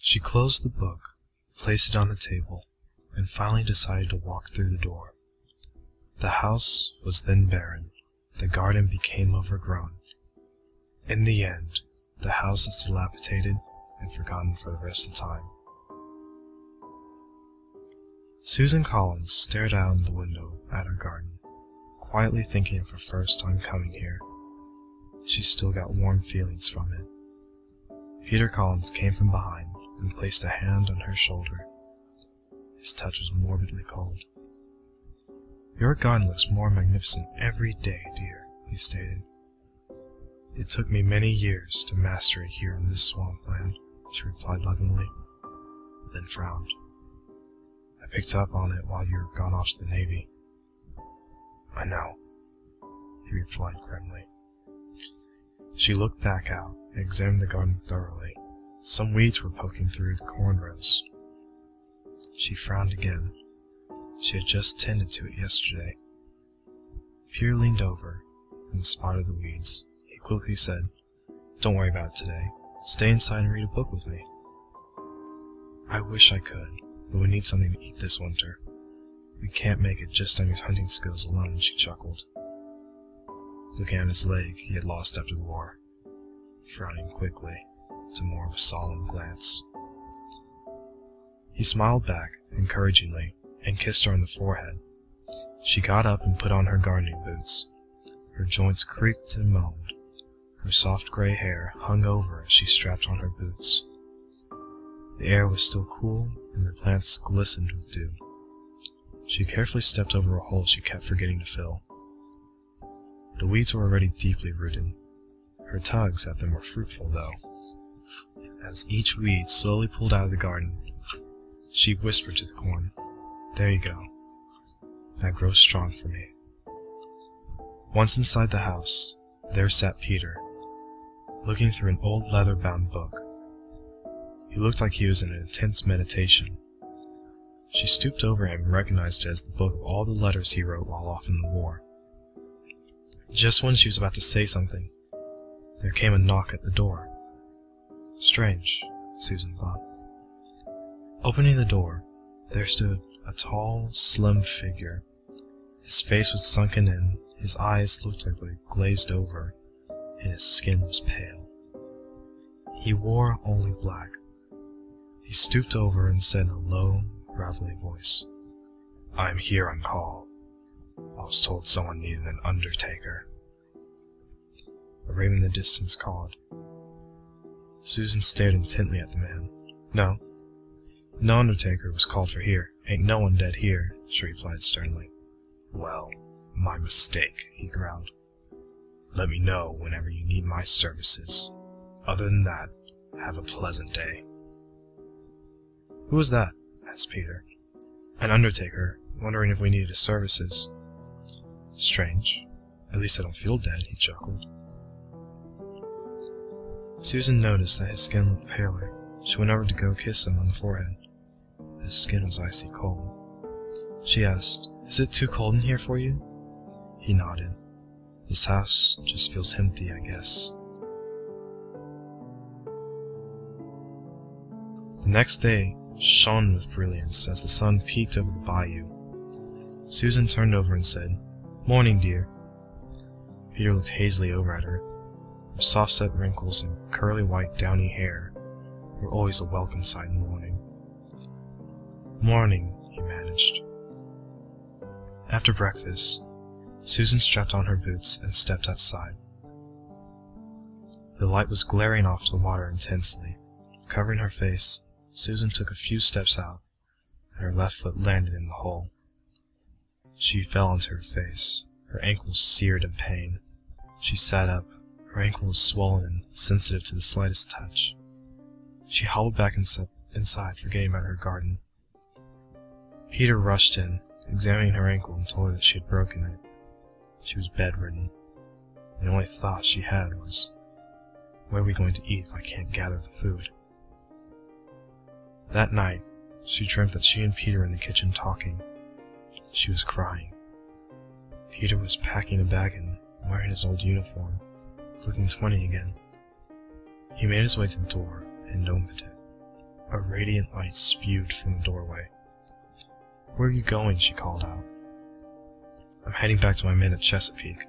She closed the book, placed it on the table, and finally decided to walk through the door. The house was then barren. The garden became overgrown. In the end, the house is dilapidated and forgotten for the rest of the time. Susan Collins stared out of the window at her garden, quietly thinking of her first time coming here. She still got warm feelings from it. Peter Collins came from behind and placed a hand on her shoulder. His touch was morbidly cold. "Your garden looks more magnificent every day, dear," he stated. "It took me many years to master it here in this swampland," she replied lovingly, then frowned. "I picked up on it while you were gone off to the Navy." "I know," he replied grimly. She looked back out and examined the garden thoroughly. Some weeds were poking through the corn rows. She frowned again. She had just tended to it yesterday. Peter leaned over and spotted the weeds. He quickly said, "Don't worry about it today. Stay inside and read a book with me." "I wish I could, but we need something to eat this winter. We can't make it just on your hunting skills alone," she chuckled, looking at his leg he had lost after the war, frowning quickly to more of a solemn glance. He smiled back encouragingly and kissed her on the forehead. She got up and put on her gardening boots. Her joints creaked and moaned. Her soft gray hair hung over as she strapped on her boots. The air was still cool and the plants glistened with dew. She carefully stepped over a hole she kept forgetting to fill. The weeds were already deeply rooted. Her tugs at them were fruitful, though. As each weed slowly pulled out of the garden, she whispered to the corn, "There you go. Now grow strong for me." Once inside the house, there sat Peter, looking through an old leather-bound book. He looked like he was in an intense meditation. She stooped over him and recognized it as the book of all the letters he wrote while off in the war. Just when she was about to say something, there came a knock at the door. Strange, Susan thought. Opening the door, there stood a tall, slim figure. His face was sunken in, his eyes looked like they glazed over, and his skin was pale. He wore only black. He stooped over and said in a low, gravelly voice, "I am here on call. I was told someone needed an undertaker." A raven in the distance called. Susan stared intently at the man. No undertaker was called for here. Ain't no one dead here," she replied sternly. "Well, my mistake," he growled. "Let me know whenever you need my services. Other than that, have a pleasant day." "Who was that?" asked Peter. "An undertaker, wondering if we needed his services." "Strange. At least I don't feel dead," he chuckled. Susan noticed that his skin looked paler. She went over to go kiss him on the forehead. His skin was icy cold. She asked, "Is it too cold in here for you?" He nodded. "This house just feels empty, I guess." The next day shone with brilliance as the sun peeked over the bayou. Susan turned over and said, "Morning, dear." Peter looked hazily over at her. Her soft-set wrinkles and curly white downy hair were always a welcome sight in the morning. "Morning," he managed. After breakfast, Susan strapped on her boots and stepped outside. The light was glaring off the water intensely. Covering her face, Susan took a few steps out, and her left foot landed in the hole. She fell onto her face, her ankles seared in pain. She sat up. Her ankle was swollen and sensitive to the slightest touch. She hobbled back inside, forgetting about her garden. Peter rushed in, examining her ankle, and told her that she had broken it. She was bedridden. The only thought she had was, "Where are we going to eat if I can't gather the food?" That night, she dreamt that she and Peter were in the kitchen talking. She was crying. Peter was packing a bag and wearing his old uniform, looking 20 again. He made his way to the door and opened it. A radiant light spewed from the doorway. "Where are you going?" she called out. "I'm heading back to my men at Chesapeake.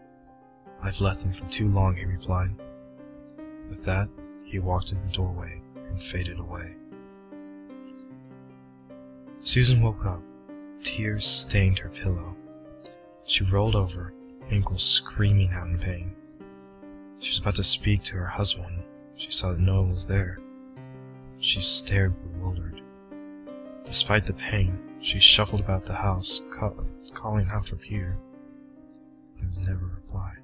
I've left them for too long," he replied. With that, he walked to the doorway and faded away. Susan woke up. Tears stained her pillow. She rolled over, ankles screaming out in pain. She was about to speak to her husband when she saw that no one was there. She stared bewildered. Despite the pain, she shuffled about the house, calling out for Peter. There was never a reply.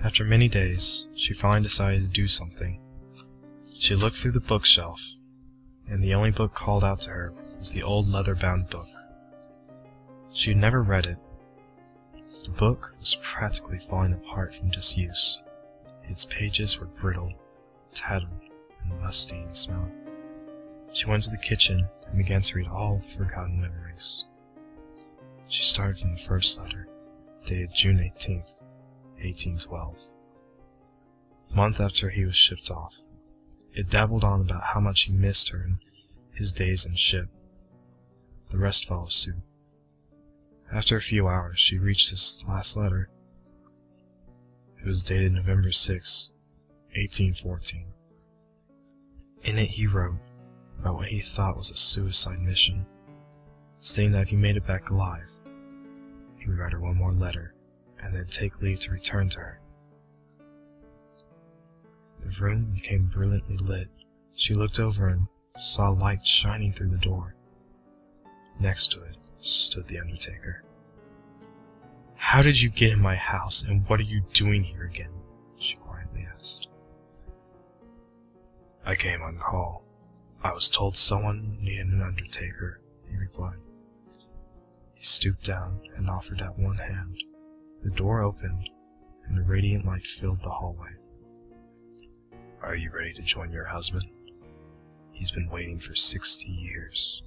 After many days, she finally decided to do something. She looked through the bookshelf, and the only book called out to her was the old leather-bound book. She had never read it. The book was practically falling apart from disuse. Its pages were brittle, tattered, and musty in smell. She went to the kitchen and began to read all the forgotten memories. She started from the first letter, dated June 18th, 1812. A month after he was shipped off. It dabbled on about how much he missed her and his days in ship. The rest followed suit. After a few hours, she reached his last letter. It was dated November 6, 1814. In it he wrote about what he thought was a suicide mission, stating that if he made it back alive, he would write her one more letter and then take leave to return to her. The room became brilliantly lit. She looked over and saw light shining through the door. Next to it stood the undertaker. "How did you get in my house, and what are you doing here again?" she quietly asked. "I came on call. I was told someone needed an undertaker," he replied. He stooped down and offered out one hand. The door opened, and a radiant light filled the hallway. "Are you ready to join your husband? He's been waiting for 60 years.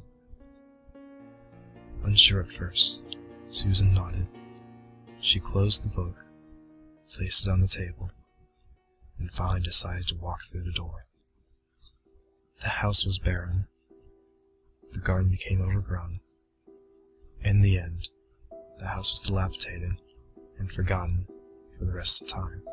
Unsure at first, Susan nodded. She closed the book, placed it on the table, and finally decided to walk through the door. The house was barren. The garden became overgrown. In the end, the house was dilapidated and forgotten for the rest of time.